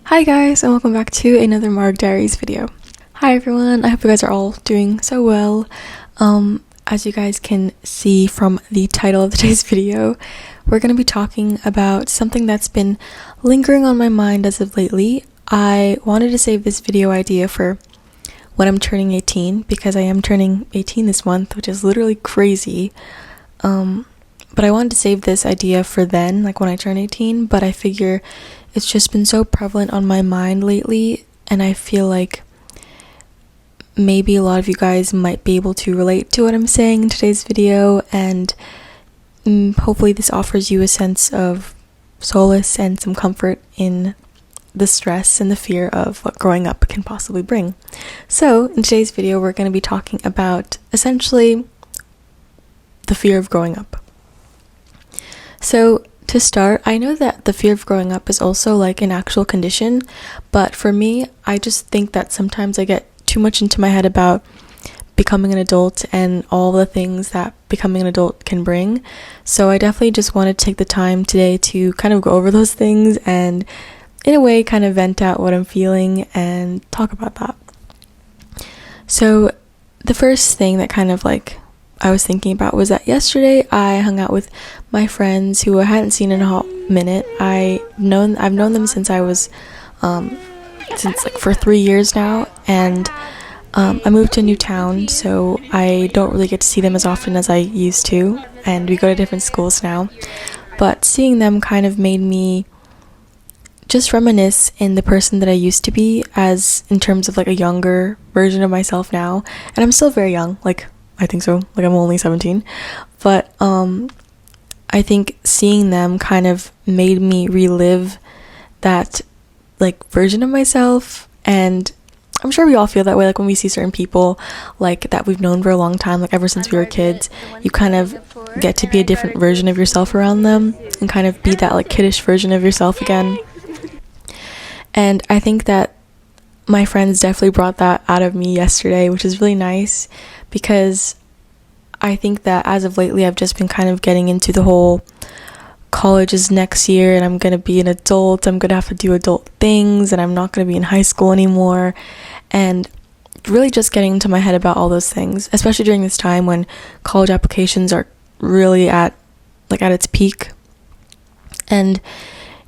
Hi guys, and welcome back to another Marg Diaries video. Hi everyone, I hope you guys are all doing so well. As you guys can see from the title of today's video, we're going to be talking about something that's been lingering on my mind as of lately. I wanted to save this video idea for when I'm turning 18, because I am turning 18 this month, which is literally crazy. But I wanted to save this idea for then, like when I turn 18, but I figure it's just been so prevalent on my mind lately, and I feel like maybe a lot of you guys might be able to relate to what I'm saying in today's video, and hopefully this offers you a sense of solace and some comfort in the stress and the fear of what growing up can possibly bring. So in today's video, we're going to be talking about essentially the fear of growing up. So to start, I know that the fear of growing up is also like an actual condition, but for me, I just think that sometimes I get too much into my head about becoming an adult and all the things that becoming an adult can bring. So I definitely just want to take the time today to kind of go over those things and in a way kind of vent out what I'm feeling and talk about that. So the first thing that kind of like I was thinking about was that yesterday I hung out with my friends who I hadn't seen in a hot minute. I've known them since I was for 3 years now, and I moved to a new town, so I don't really get to see them as often as I used to, and we go to different schools now. But seeing them kind of made me just reminisce in the person that I used to be, as in terms of like a younger version of myself now. And I'm still very young, like I think so, like I'm only 17, but I think seeing them kind of made me relive that like version of myself. And I'm sure we all feel that way, like when we see certain people like that we've known for a long time, like ever since we were kids, you kind of get to be a different version of yourself around them and kind of be that like kiddish version of yourself again. And I think that my friends definitely brought that out of me yesterday, which is really nice, because I think that as of lately I've just been kind of getting into the whole college is next year and I'm going to be an adult, I'm going to have to do adult things, and I'm not going to be in high school anymore, and really just getting into my head about all those things, especially during this time when college applications are really at its peak. And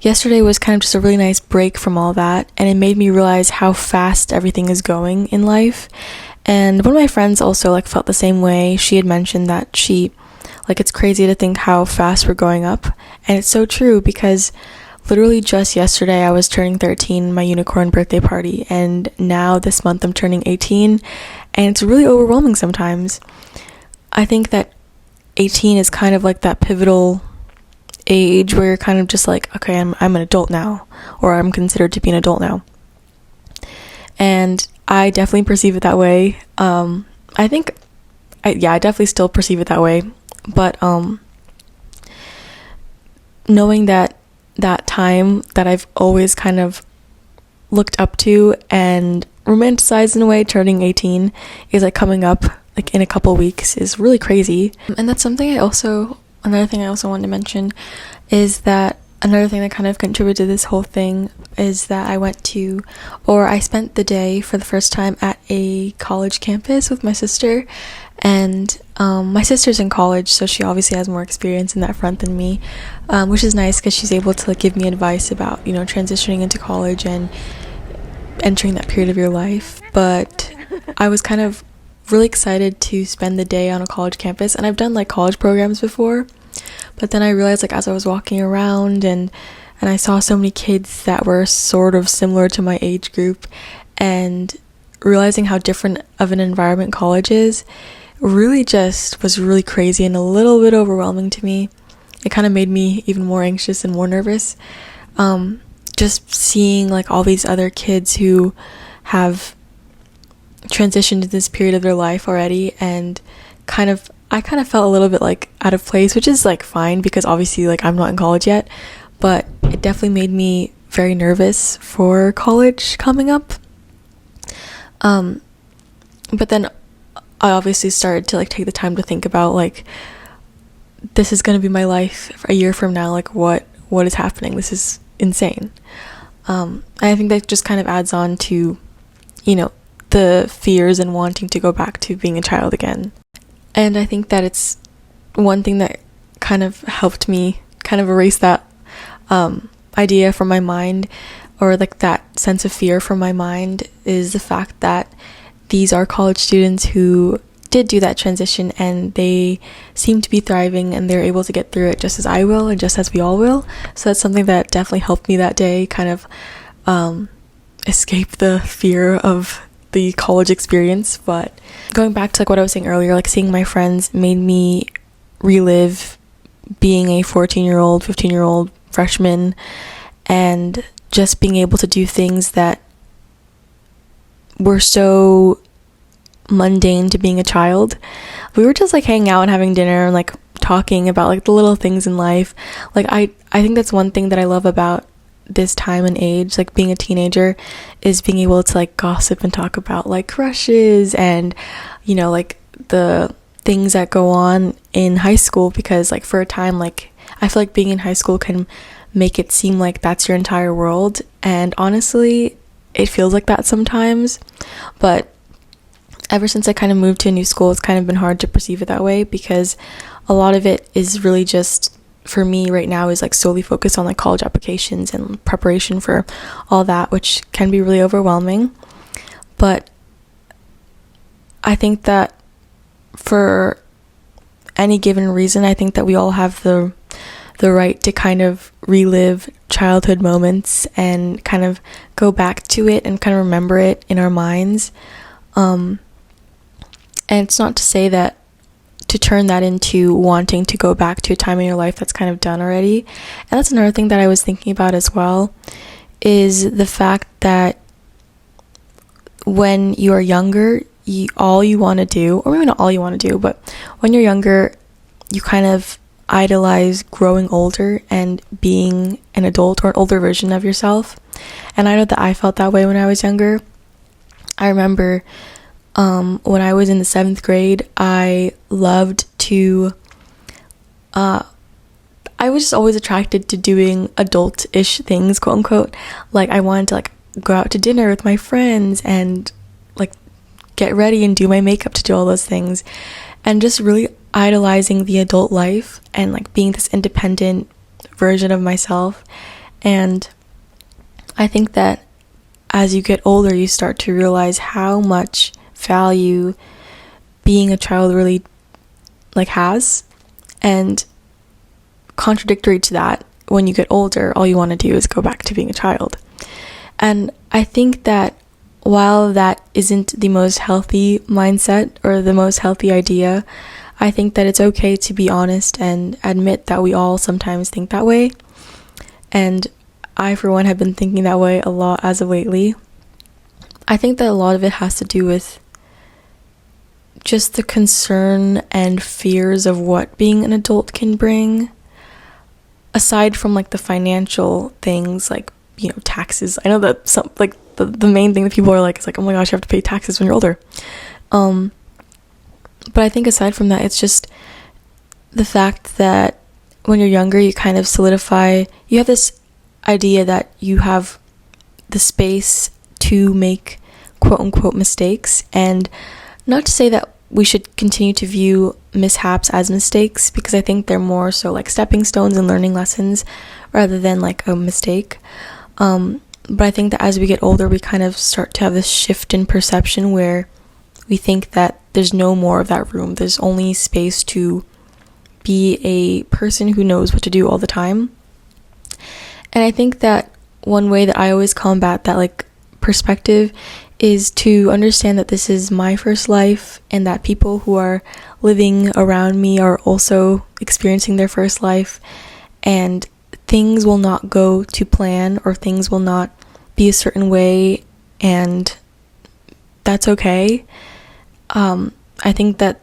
yesterday was kind of just a really nice break from all that, and it made me realize how fast everything is going in life. And one of my friends also like felt the same way. She had mentioned that it's crazy to think how fast we're growing up, and it's so true, because literally just yesterday I was turning 13, my unicorn birthday party, and now this month I'm turning 18, and it's really overwhelming sometimes. I think that 18 is kind of like that pivotal age where you're kind of just like, okay, I'm an adult now, or I'm considered to be an adult now. And I definitely perceive it that way. I definitely still perceive it that way. But knowing that time that I've always kind of looked up to and romanticized in a way, turning 18, is like coming up like in a couple weeks, is really crazy. And that's something another thing I also wanted to mention is that another thing that kind of contributed to this whole thing is that I spent the day for the first time at a college campus with my sister. And my sister's in college, so she obviously has more experience in that front than me, which is nice because she's able to give me advice about, transitioning into college and entering that period of your life. But I was kind of really excited to spend the day on a college campus, and I've done like college programs before, but then I realized as I was walking around and I saw so many kids that were sort of similar to my age group, and realizing how different of an environment college is really just was really crazy and a little bit overwhelming to me. It kind of made me even more anxious and more nervous, just seeing all these other kids who have transitioned to this period of their life already, and I kind of felt a little bit out of place, which is fine because obviously I'm not in college yet, but it definitely made me very nervous for college coming up. But then I obviously started to take the time to think about this is going to be my life a year from now, what is happening, this is insane. I think that just kind of adds on to, the fears and wanting to go back to being a child again. And I think that it's one thing that kind of helped me kind of erase that idea from my mind, or like that sense of fear from my mind, is the fact that these are college students who did do that transition, and they seem to be thriving, and they're able to get through it just as I will, and just as we all will. So that's something that definitely helped me that day, kind of escape the fear of the college experience. But going back to like what I was saying earlier, like seeing my friends made me relive being a 14-year-old, 15-year-old freshman, and just being able to do things that were so mundane to being a child. We were just like hanging out and having dinner and like talking about like the little things in life. Like I think that's one thing that I love about this time and age, like being a teenager, is being able to like gossip and talk about like crushes and like the things that go on in high school, because like for a time, like I feel like being in high school can make it seem like that's your entire world, and honestly it feels like that sometimes. But ever since I kind of moved to a new school, it's kind of been hard to perceive it that way, because a lot of it is really just, for me right now, is like solely focused on like college applications and preparation for all that, which can be really overwhelming. But I think that for any given reason, I think that we all have the right to kind of relive childhood moments and kind of go back to it and kind of remember it in our minds. And it's not to say that to turn that into wanting to go back to a time in your life that's kind of done already. And that's another thing that I was thinking about as well, is the fact that when you are younger, all you want to do, or maybe not all you want to do, but when you're younger, you kind of idolize growing older and being an adult or an older version of yourself. And I know that I felt that way when I was younger. I remember when I was in the 7th grade, I loved to, I was just always attracted to doing adult-ish things, quote unquote. Like I wanted to like go out to dinner with my friends and like get ready and do my makeup to do all those things, and just really idolizing the adult life and like being this independent version of myself. And I think that as you get older, you start to realize how much value being a child really like has, and contradictory to that, when you get older, all you want to do is go back to being a child. And I think that while that isn't the most healthy mindset or the most healthy idea, I think that it's okay to be honest and admit that we all sometimes think that way. And I, for one, have been thinking that way a lot as of lately. I think that a lot of it has to do with just the concern and fears of what being an adult can bring, aside from like the financial things, like taxes. I know that some like the main thing that people are like is like, oh my gosh, you have to pay taxes when you're older. But I think aside from that, it's just the fact that when you're younger, you kind of solidify, you have this idea that you have the space to make quote unquote mistakes. And not to say that we should continue to view mishaps as mistakes, because I think they're more so like stepping stones and learning lessons rather than like a mistake. But I think that as we get older, we kind of start to have this shift in perception where we think that there's no more of that room. There's only space to be a person who knows what to do all the time. And I think that one way that I always combat that like perspective is to understand that this is my first life, and that people who are living around me are also experiencing their first life, and things will not go to plan, or things will not be a certain way, and that's okay. I think that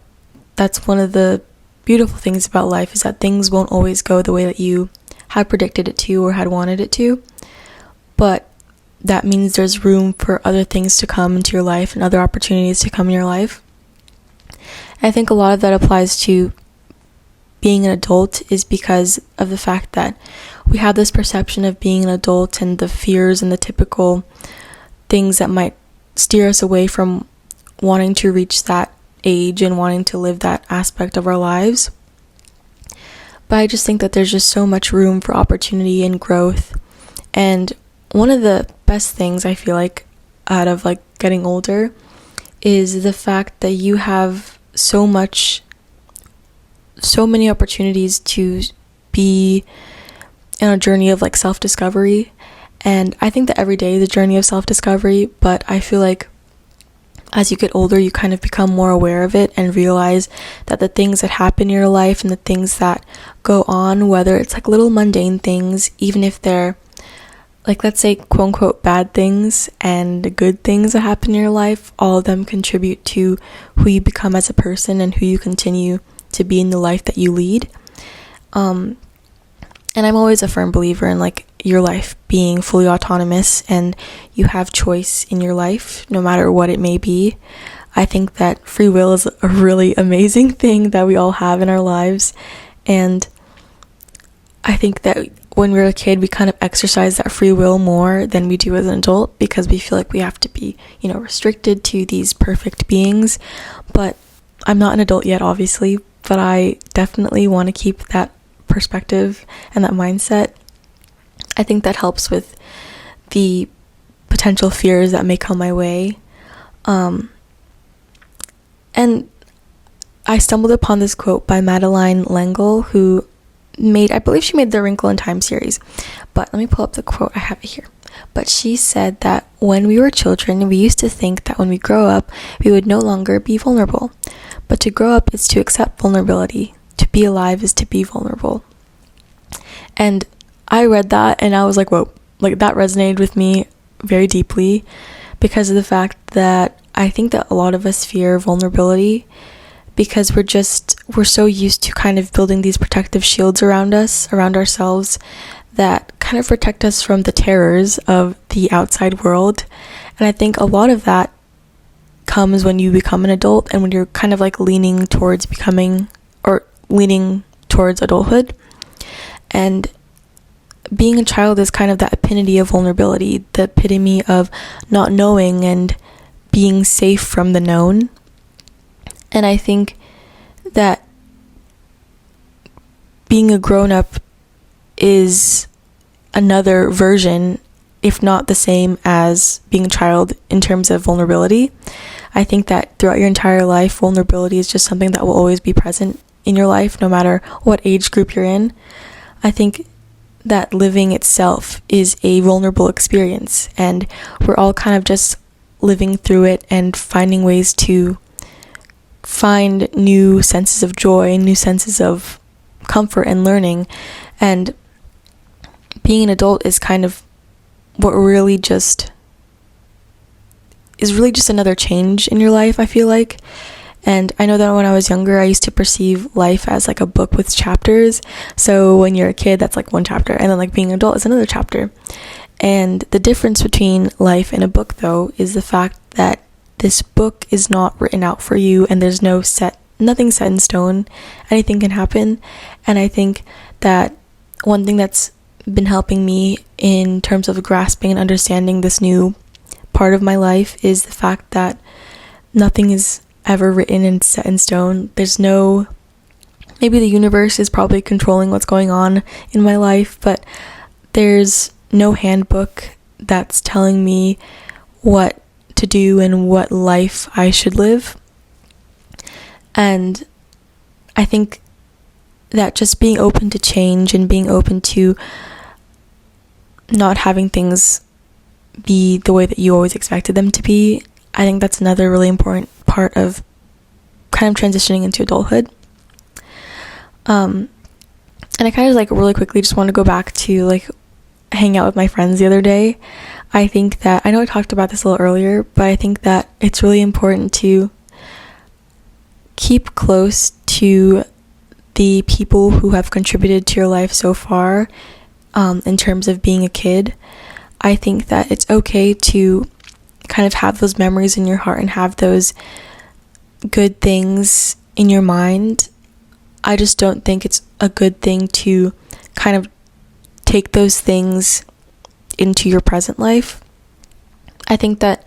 that's one of the beautiful things about life, is that things won't always go the way that you had predicted it to or had wanted it to, but that means there's room for other things to come into your life and other opportunities to come in your life. I think a lot of that applies to being an adult is because of the fact that we have this perception of being an adult and the fears and the typical things that might steer us away from wanting to reach that age and wanting to live that aspect of our lives. But I just think that there's just so much room for opportunity and growth. And one of the best things I feel like out of like getting older is the fact that you have so many opportunities to be in a journey of like self-discovery. And I think that every day is a journey of self-discovery, but I feel like as you get older, you kind of become more aware of it and realize that the things that happen in your life and the things that go on, whether it's like little mundane things, even if they're like, let's say, quote unquote, bad things and good things that happen in your life, all of them contribute to who you become as a person and who you continue to be in the life that you lead. And I'm always a firm believer in like your life being fully autonomous and you have choice in your life, no matter what it may be. I think that free will is a really amazing thing that we all have in our lives. And I think that when we're a kid, we kind of exercise that free will more than we do as an adult because we feel like we have to be, restricted to these perfect beings. But I'm not an adult yet, obviously, but I definitely want to keep that perspective and that mindset. I think that helps with the potential fears that may come my way. And I stumbled upon this quote by Madeleine L'Engle, who I believe she made the Wrinkle in Time series, but let me pull up the quote. I have it here. But she said that when we were children, we used to think that when we grow up, we would no longer be vulnerable. But to grow up is to accept vulnerability. To be alive is to be vulnerable. And I read that and I was like, whoa, like that resonated with me very deeply because of the fact that I think that a lot of us fear vulnerability because we're so used to kind of building these protective shields around us, around ourselves, that kind of protect us from the terrors of the outside world. And I think a lot of that comes when you become an adult and when you're kind of like leaning towards adulthood. And being a child is kind of that epitome of vulnerability, the epitome of not knowing and being safe from the known. And I think that being a grown-up is another version, if not the same as being a child in terms of vulnerability. I think that throughout your entire life, vulnerability is just something that will always be present in your life, no matter what age group you're in. I think that living itself is a vulnerable experience, and we're all kind of just living through it and finding ways to find new senses of joy, new senses of comfort and learning. And being an adult is kind of what really just another change in your life, I feel like. And I know that when I was younger, I used to perceive life as like a book with chapters. So when you're a kid, that's like one chapter, and then like being an adult is another chapter. And the difference between life and a book, though, is the fact that this book is not written out for you, and there's nothing set in stone. Anything can happen. And I think that one thing that's been helping me in terms of grasping and understanding this new part of my life is the fact that nothing is ever written and set in stone. Maybe the universe is probably controlling what's going on in my life, but there's no handbook that's telling me what to do and what life I should live. And I think that just being open to change and being open to not having things be the way that you always expected them to be, I think that's another really important part of kind of transitioning into adulthood. And I kind of like really quickly just want to go back to like hang out with my friends the other day. I think that, I know I talked about this a little earlier, but I think that it's really important to keep close to the people who have contributed to your life so far, in terms of being a kid. I think that it's okay to kind of have those memories in your heart and have those good things in your mind. I just don't think it's a good thing to kind of take those things into your present life. I think that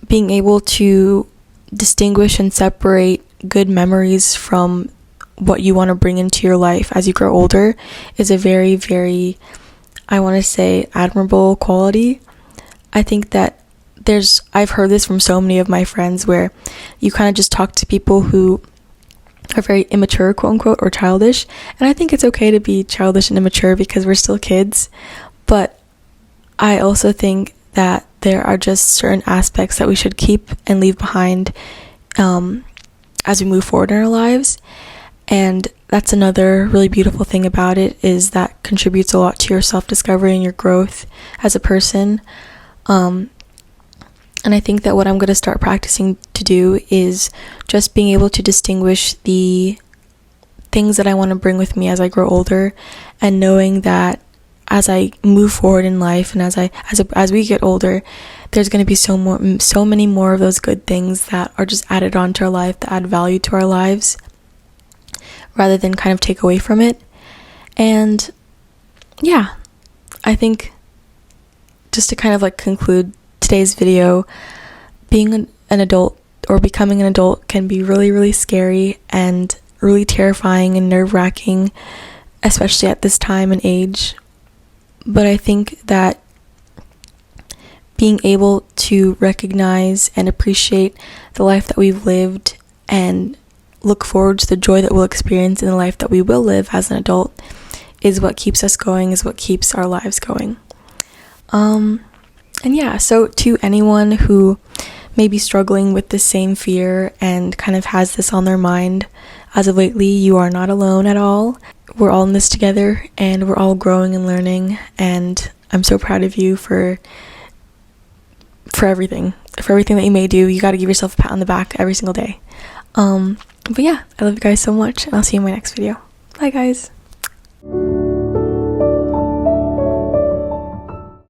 being able to distinguish and separate good memories from what you want to bring into your life as you grow older is a very, very, I want to say, admirable quality. I think that I've heard this from so many of my friends, where you kind of just talk to people who are very immature, quote unquote, or childish. And I think it's okay to be childish and immature because we're still kids. But I also think that there are just certain aspects that we should keep and leave behind as we move forward in our lives. And that's another really beautiful thing about it, is that contributes a lot to your self-discovery and your growth as a person. And I think that what I'm going to start practicing to do is just being able to distinguish the things that I want to bring with me as I grow older, and knowing that as I move forward in life and as we get older, there's going to be so many more of those good things that are just added onto our life, that add value to our lives, rather than kind of take away from it. And yeah, I think just to kind of like conclude today's video, being an adult or becoming an adult can be really, really scary and really terrifying and nerve-wracking, especially at this time and age. But I think that being able to recognize and appreciate the life that we've lived and look forward to the joy that we'll experience in the life that we will live as an adult is what keeps us going, is what keeps our lives going. And yeah, so to anyone who may be struggling with the same fear and kind of has this on their mind as of lately, you are not alone at all. We're all in this together, and we're all growing and learning, and I'm so proud of you for everything that you may do. You got to give yourself a pat on the back every single day. But yeah, I love you guys so much, and I'll see you in my next video. Bye, guys.